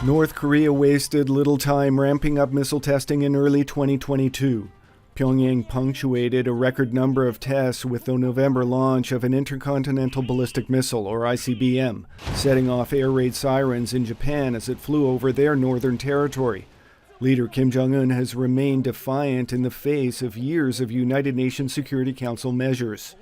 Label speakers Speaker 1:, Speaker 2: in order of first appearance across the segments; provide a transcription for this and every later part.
Speaker 1: North Korea wasted little time ramping up missile testing in early 2022. Pyongyang punctuated a record number of tests with the November launch of an intercontinental ballistic missile, or ICBM, setting off air raid sirens in Japan as it flew over their northern territory. Leader Kim Jong-un has remained defiant in the face of years of United Nations Security Council measures.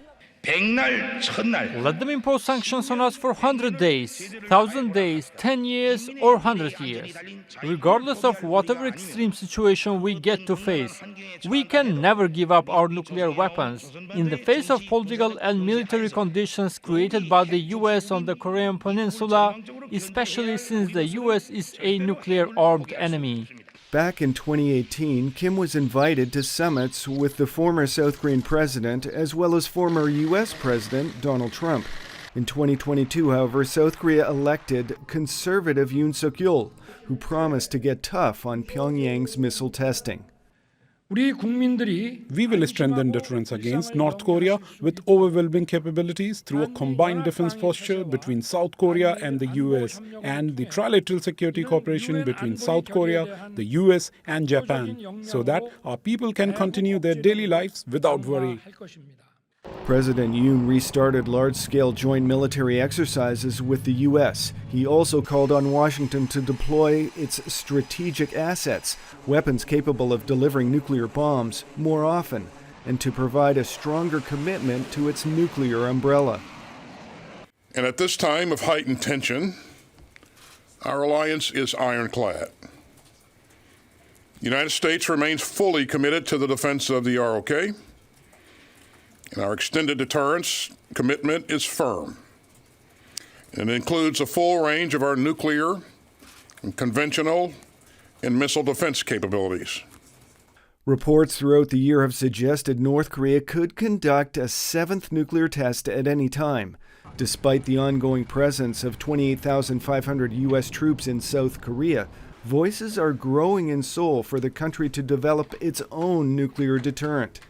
Speaker 2: Let them impose sanctions on us for 100 days, 1,000 days, 10 years, or 100 years. Regardless of whatever extreme situation we get to face, we can never give up our nuclear weapons in the face of political and military conditions created by the US on the Korean Peninsula, especially since the US is a nuclear-armed enemy.
Speaker 1: Back in 2018, Kim was invited to summits with the former South Korean president as well as former U.S. President Donald Trump. In 2022, however, South Korea elected conservative Yoon Suk-yeol, who promised to get tough on Pyongyang's missile testing.
Speaker 3: We will strengthen deterrence against North Korea with overwhelming capabilities through a combined defense posture between South Korea and the US and the trilateral security cooperation between South Korea, the US and Japan, so that our people can continue their daily lives without worry.
Speaker 1: President Yoon restarted large-scale joint military exercises with the U.S. He also called on Washington to deploy its strategic assets, weapons capable of delivering nuclear bombs, more often, and to provide a stronger commitment to its nuclear umbrella.
Speaker 4: And at this time of heightened tension, our alliance is ironclad. The United States remains fully committed to the defense of the ROK. And our extended deterrence commitment is firm. And it includes a full range of our nuclear, and conventional, and missile defense capabilities.
Speaker 1: Reports throughout the year have suggested North Korea could conduct a seventh nuclear test at any time. Despite the ongoing presence of 28,500 U.S. troops in South Korea, voices are growing in Seoul for the country to develop its own nuclear deterrent.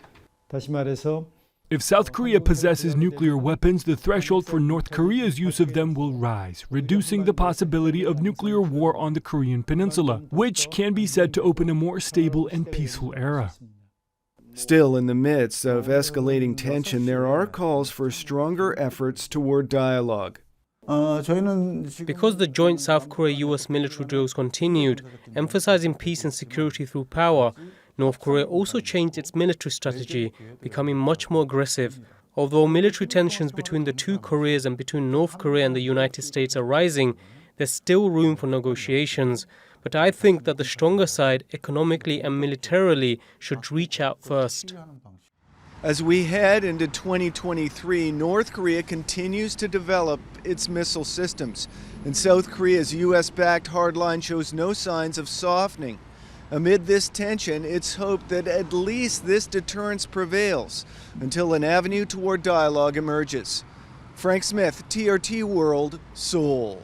Speaker 5: If South Korea possesses nuclear weapons, the threshold for North Korea's use of them will rise, reducing the possibility of nuclear war on the Korean Peninsula, which can be said to open a more stable and peaceful era.
Speaker 1: Still, in the midst of escalating tension, there are calls for stronger efforts toward dialogue.
Speaker 6: Because the joint South Korea-US military drills continued, emphasizing peace and security through power, North Korea also changed its military strategy, becoming much more aggressive. Although military tensions between the two Koreas and between North Korea and the United States are rising, there's still room for negotiations. But I think that the stronger side, economically and militarily, should reach out first.
Speaker 1: As we head into 2023, North Korea continues to develop its missile systems, and South Korea's U.S.-backed hardline shows no signs of softening. Amid this tension, it's hoped that at least this deterrence prevails until an avenue toward dialogue emerges. Frank Smith, TRT World, Seoul.